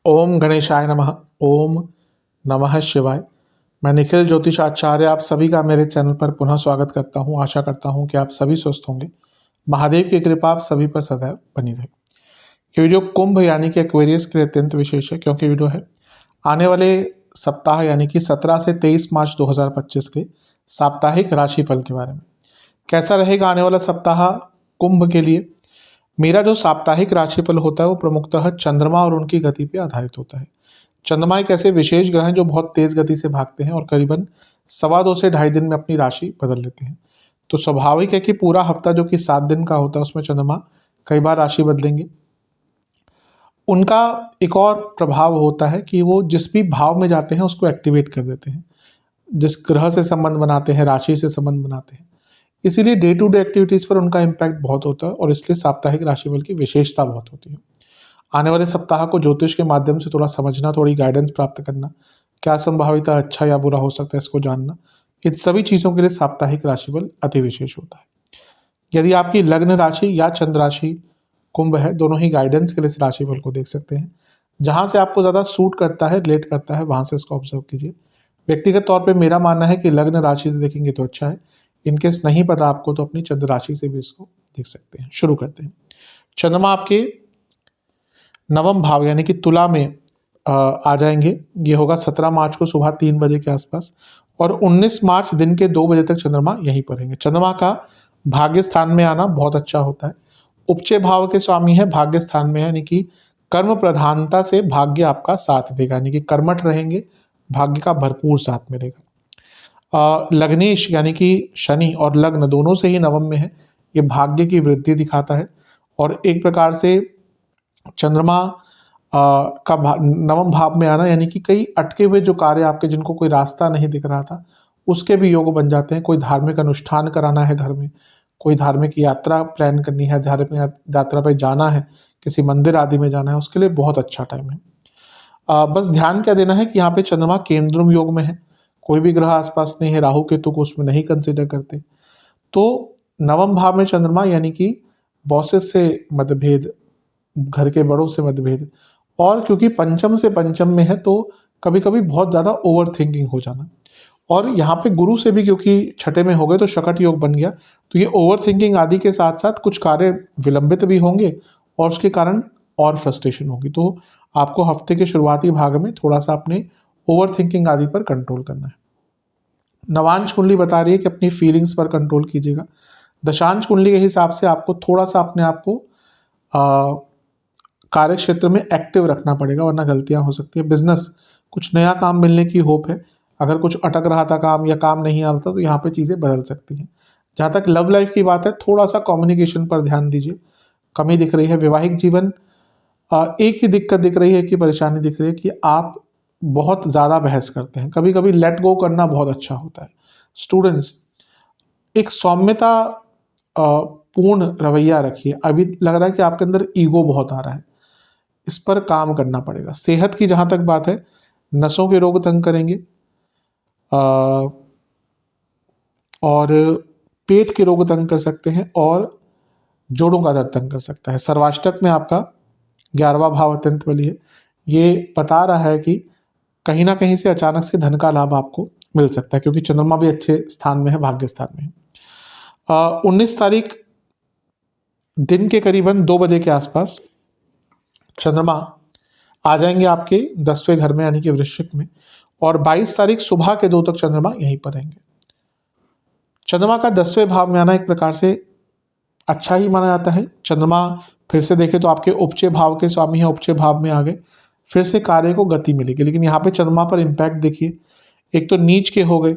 ओम गणेशाय नमः। ओम नमः शिवाय। मैं निखिल ज्योतिष आचार्य आप सभी का मेरे चैनल पर पुनः स्वागत करता हूं। आशा करता हूं कि आप सभी स्वस्थ होंगे। महादेव की कृपा आप सभी पर सदैव बनी रहे। ये वीडियो कुंभ यानी कि एक्वेरियस के लिए अत्यंत विशेष है, क्योंकि वीडियो है आने वाले सप्ताह यानी कि 17 से 23 मार्च 2025 के साप्ताहिक राशिफल के बारे में। कैसा रहेगा आने वाला सप्ताह कुंभ के लिए। मेरा जो साप्ताहिक राशिफल होता है वो प्रमुखतः चंद्रमा और उनकी गति पर आधारित होता है। चंद्रमा एक ऐसे विशेष ग्रह हैं जो बहुत तेज गति से भागते हैं और करीबन 2.25 से 2.5 दिन में अपनी राशि बदल लेते हैं। तो स्वाभाविक है कि पूरा हफ्ता जो कि 7 दिन का होता है उसमें चंद्रमा कई बार राशि बदलेंगे। उनका एक और प्रभाव होता है कि वो जिस भी भाव में जाते हैं उसको एक्टिवेट कर देते हैं। जिस ग्रह से संबंध बनाते हैं, राशि से संबंध बनाते हैं, इसीलिए डे टू डे एक्टिविटीज़ पर उनका इम्पैक्ट बहुत होता है और इसलिए साप्ताहिक राशिफल की विशेषता बहुत होती है। आने वाले सप्ताह को ज्योतिष के माध्यम से थोड़ा समझना, थोड़ी गाइडेंस प्राप्त करना, क्या संभाविता अच्छा या बुरा हो सकता है इसको जानना, इन सभी चीज़ों के लिए साप्ताहिक राशिफल अति विशेष होता है। यदि आपकी लग्न राशि या चंद्र राशि कुंभ है, दोनों ही गाइडेंस के लिए इस राशिफल को देख सकते हैं। जहाँ से आपको ज़्यादा सूट करता है, रिलेट करता है, वहाँ से इसको ऑब्जर्व कीजिए। व्यक्तिगत तौर पर मेरा मानना है कि लग्न राशि से देखेंगे तो अच्छा है। इनकेस नहीं पता आपको तो अपनी चंद्र राशि से भी इसको देख सकते हैं। शुरू करते हैं। चंद्रमा आपके नवम भाव यानी कि तुला में आ जाएंगे। ये होगा 17 मार्च को सुबह 3 बजे के आसपास और 19 मार्च दिन के 2 बजे तक चंद्रमा यहीं पर रहेंगे। चंद्रमा का भाग्य स्थान में आना बहुत अच्छा होता है। उपचय भाव के स्वामी है, भाग्य स्थान में है, यानी कि कर्म प्रधानता से भाग्य आपका साथ देगा, यानी कि कर्मठ रहेंगे, भाग्य का भरपूर साथ मिलेगा। लग्नेश यानी कि शनि और लग्न दोनों से ही नवम में है, ये भाग्य की वृद्धि दिखाता है और एक प्रकार से चंद्रमा का नवम भाव में आना यानी कि कई अटके हुए जो कार्य आपके, जिनको कोई रास्ता नहीं दिख रहा था, उसके भी योग बन जाते हैं। कोई धार्मिक अनुष्ठान कराना है घर में, कोई धार्मिक यात्रा प्लान करनी है, धार्मिक यात्रा पर जाना है, किसी मंदिर आदि में जाना है, उसके लिए बहुत अच्छा टाइम है। बस ध्यान क्या देना है कि यहाँ पे चंद्रमा केंद्रुम योग में है, कोई भी ग्रह आसपास नहीं है, राहु केतु को उसमें नहीं कंसिडर करते। तो नवम भाव में चंद्रमा यानी कि बॉसेस से मतभेद, घर के बड़ों से मतभेद, और क्योंकि पंचम से पंचम में है तो कभी कभी बहुत ज़्यादा ओवर थिंकिंग हो जाना, और यहाँ पे गुरु से भी क्योंकि छठे में हो गए तो शकट योग बन गया, तो ये ओवर थिंकिंग आदि के साथ साथ कुछ कार्य विलंबित भी होंगे और उसके कारण और फ्रस्ट्रेशन होगी। तो आपको हफ्ते के शुरुआती भाग में थोड़ा सा अपने ओवर थिंकिंग आदि पर कंट्रोल करना है। नवांश कुंडली बता रही है कि अपनी फीलिंग्स पर कंट्रोल कीजिएगा। दशांश कुंडली के हिसाब से आपको थोड़ा सा अपने आप को कार्य क्षेत्र में एक्टिव रखना पड़ेगा, वरना गलतियां हो सकती है। बिजनेस, कुछ नया काम मिलने की होप है। अगर कुछ अटक रहा था काम या काम नहीं आ रहा था तो यहाँ पे चीज़ें बदल सकती हैं। जहाँ तक लव लाइफ की बात है, थोड़ा सा कम्युनिकेशन पर ध्यान दीजिए, कमी दिख रही है। वैवाहिक जीवन, एक ही दिक्कत दिख रही है कि परेशानी दिख रही है कि आप बहुत ज़्यादा बहस करते हैं। कभी कभी लेट गो करना बहुत अच्छा होता है। स्टूडेंट्स, एक सौम्यता पूर्ण रवैया रखिए। अभी लग रहा है कि आपके अंदर ईगो बहुत आ रहा है, इस पर काम करना पड़ेगा। सेहत की जहाँ तक बात है, नसों के रोग तंग करेंगे और पेट के रोग तंग कर सकते हैं और जोड़ों का दर्द तंग कर सकता है। सर्वाष्टक में आपका 11वां भाव अत्यंत बली है। ये बता रहा है कि कहीं ना कहीं से अचानक से धन का लाभ आपको मिल सकता है, क्योंकि चंद्रमा भी अच्छे स्थान में है, भाग्य स्थान में है। 19 तारीख दिन के करीबन 2 बजे के आसपास चंद्रमा आ जाएंगे आपके 10वें घर में यानी कि वृश्चिक में, और 22 तारीख सुबह के 2 तक चंद्रमा यहीं पर रहेंगे। चंद्रमा का 10वें भाव में आना एक प्रकार से अच्छा ही माना जाता है। चंद्रमा फिर से देखें तो आपके उपचय भाव के स्वामी हैं, उपचय भाव में आ गए, फिर से कार्य को गति मिलेगी। लेकिन यहाँ पे चंद्रमा पर इम्पैक्ट देखिए, एक तो नीच के हो गए,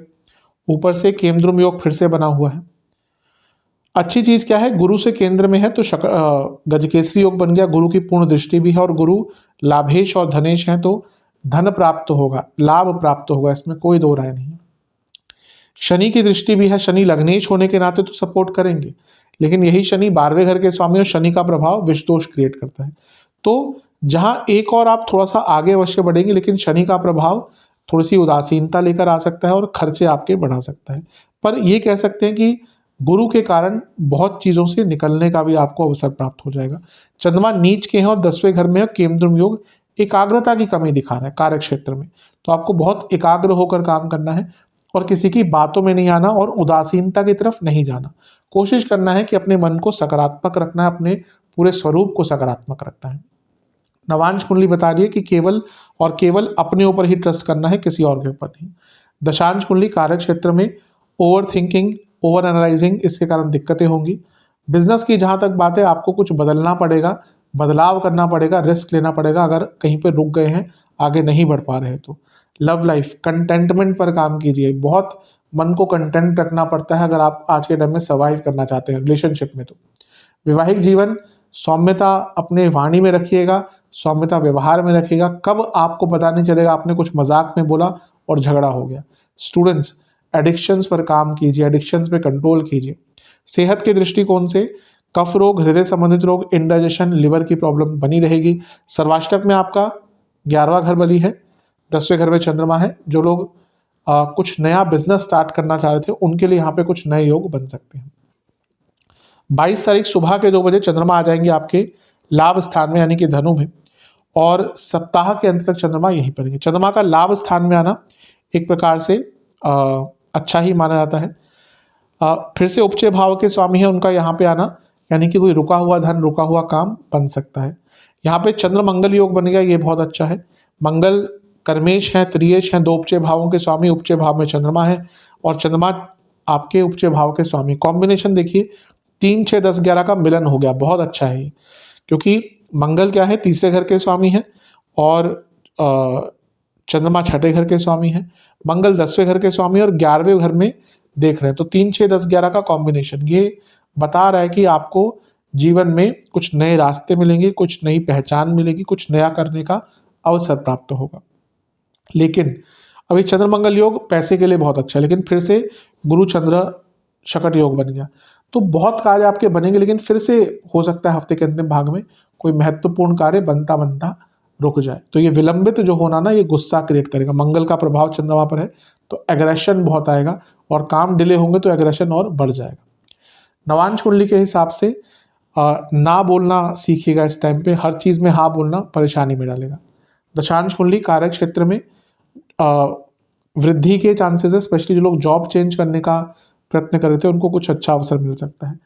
ऊपर से केंद्रुम योग फिर से बना हुआ है। अच्छी चीज़ क्या है, गुरु से केंद्र में है तो गजकेसरी योग बन गया, गुरु की पूर्ण दृष्टि भी है और गुरु लाभेश और धनेश है, तो धन प्राप्त होगा, लाभ प्राप्त होगा, इसमें कोई दो राय नहीं। शनि की दृष्टि भी है, शनि लग्नेश होने के नाते तो सपोर्ट करेंगे, लेकिन यही शनि 12वें घर के स्वामी और शनि का प्रभाव विष दोष क्रिएट करता है। तो जहां एक और आप थोड़ा सा आगे अवश्य बढ़ेंगे, लेकिन शनि का प्रभाव थोड़ी सी उदासीनता लेकर आ सकता है और खर्चे आपके बढ़ा सकता है। पर ये कह सकते हैं कि गुरु के कारण बहुत चीज़ों से निकलने का भी आपको अवसर प्राप्त हो जाएगा। चंद्रमा नीच के हैं और 10वें घर में है, केंद्र योग एकाग्रता की कमी दिखा रहा है कार्य क्षेत्र में, तो आपको बहुत एकाग्र होकर काम करना है और किसी की बातों में नहीं आना और उदासीनता की तरफ नहीं जाना। कोशिश करना है कि अपने मन को सकारात्मक रखना है, अपने पूरे स्वरूप को सकारात्मक रखना है। नवांश कुंडली बता रही है कि केवल और केवल अपने ऊपर ही ट्रस्ट करना है, किसी और के ऊपर नहीं। दशांश कुंडली कार्य क्षेत्र में ओवर थिंकिंग, ओवर एनालाइजिंग, इसके कारण दिक्कतें होंगी। बिजनेस की जहाँ तक बात है, आपको कुछ बदलना पड़ेगा, बदलाव करना पड़ेगा, रिस्क लेना पड़ेगा अगर कहीं पे रुक गए हैं, आगे नहीं बढ़ पा रहे हैं तो। लव लाइफ, कंटेंटमेंट पर काम कीजिए, बहुत मन को कंटेंट रखना पड़ता है अगर आप आज के टाइम में सर्वाइव करना चाहते हैं रिलेशनशिप में। तो वैवाहिक जीवन, सौम्यता अपने वाणी में रखिएगा, सौम्यता व्यवहार में रखिएगा, कब आपको पता नहीं चलेगा आपने कुछ मजाक में बोला और झगड़ा हो गया। स्टूडेंट्स, एडिक्शंस पर काम कीजिए, एडिक्शंस पे कंट्रोल कीजिए। सेहत के दृष्टिकोण से कफ रोग, हृदय संबंधित रोग, इंडाइजेशन, लिवर की प्रॉब्लम बनी रहेगी। सर्वाष्टक में आपका 11वां घर बली है, 10वें घर में चंद्रमा है। जो लोग कुछ नया बिजनेस स्टार्ट करना चाह रहे थे उनके लिए यहाँ पे कुछ नए योग बन सकते हैं। 22 तारीख सुबह के 2 बजे चंद्रमा आ जाएंगे आपके लाभ स्थान में यानी कि धनु में, और सप्ताह के अंत तक चंद्रमा यहीं पर रहेंगे। चंद्रमा का लाभ स्थान में आना एक प्रकार से अच्छा ही माना जाता है। फिर से उपचय भाव के स्वामी है उनका यहाँ पे आना, यानी कि कोई रुका हुआ धन, रुका हुआ काम बन सकता है। यहाँ पे चंद्र मंगल योग बन गया, ये बहुत अच्छा है। मंगल कर्मेश हैं, त्रियेश हैं, 2 उपचय भावों के स्वामी, उपचय भाव में चंद्रमा है और चंद्रमा आपके उपचय भाव के स्वामी। कॉम्बिनेशन देखिए 3, 6, 10, 11 का मिलन हो गया, बहुत अच्छा है ये, क्योंकि मंगल क्या है, 3रे घर के स्वामी है और चंद्रमा 6ठे घर के स्वामी है। मंगल 10वें घर के स्वामी और 11वें घर में देख रहे हैं, तो 3, 6, 10, 11 का कॉम्बिनेशन ये बता रहा है कि आपको जीवन में कुछ नए रास्ते मिलेंगे, कुछ नई पहचान मिलेगी, कुछ नया करने का अवसर प्राप्त होगा। लेकिन अभी चंद्र मंगल योग पैसे के लिए बहुत अच्छा है, लेकिन फिर से गुरु चंद्र शकट योग बन गया, तो बहुत कार्य आपके बनेंगे, लेकिन फिर से हो सकता है हफ्ते के अंतिम भाग में कोई महत्वपूर्ण कार्य बनता बनता रुक जाए। तो ये विलंबित जो होना ना, ये गुस्सा क्रिएट करेगा। मंगल का प्रभाव चंद्रमा पर है तो एग्रेशन बहुत आएगा और काम डिले होंगे तो एग्रेशन और बढ़ जाएगा। नवांश कुंडली के हिसाब से ना बोलना सीखिएगा इस टाइम पे, हर चीज़ में हाँ बोलना परेशानी में डालेगा। दशांश कुंडली कार्य क्षेत्र में वृद्धि के चांसेस है, स्पेशली जो लोग जॉब चेंज करने का प्रयत्न कर रहे थे उनको कुछ अच्छा अवसर मिल सकता है।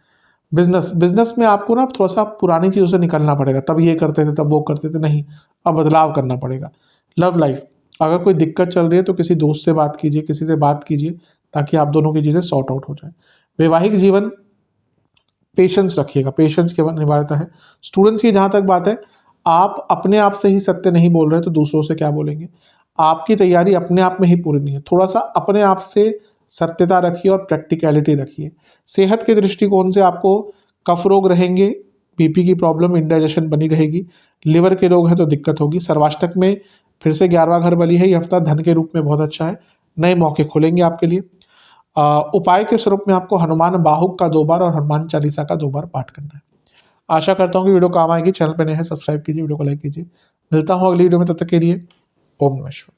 बिजनेस में आपको ना थोड़ा सा पुरानी चीज़ों से निकलना पड़ेगा, तब ये करते थे तब वो करते थे, नहीं, अब बदलाव करना पड़ेगा। लव लाइफ, अगर कोई दिक्कत चल रही है तो किसी दोस्त से बात कीजिए, किसी से बात कीजिए ताकि आप दोनों की चीज़ें सॉर्ट आउट हो जाए। वैवाहिक जीवन, पेशेंस रखिएगा, पेशेंस की अनिवार्यता है। स्टूडेंट्स की जहाँ तक बात है, आप अपने आप से ही सत्य नहीं बोल रहे तो दूसरों से क्या बोलेंगे। आपकी तैयारी अपने आप में ही पूरी नहीं है, थोड़ा सा अपने आप से सत्यता रखिए और प्रैक्टिकलिटी रखिए। सेहत के दृष्टिकोण से आपको कफ रोग रहेंगे, बीपी की प्रॉब्लम, इंडाइजेशन बनी रहेगी, लिवर के रोग है तो दिक्कत होगी। सर्वाष्टक में फिर से 11वां घर बली है, ये हफ्ता धन के रूप में बहुत अच्छा है, नए मौके खुलेंगे आपके लिए। उपाय के स्वरूप में आपको हनुमान बाहुक का 2 बार और हनुमान चालीसा का 2 बार पाठ करना है। आशा करता हूँ कि वीडियो काम आएगी। चैनल पर नए हैं सब्सक्राइब कीजिए, वीडियो को लाइक कीजिए। मिलता हूँ अगली वीडियो में, तब तक के लिए ओम नमः शिवाय।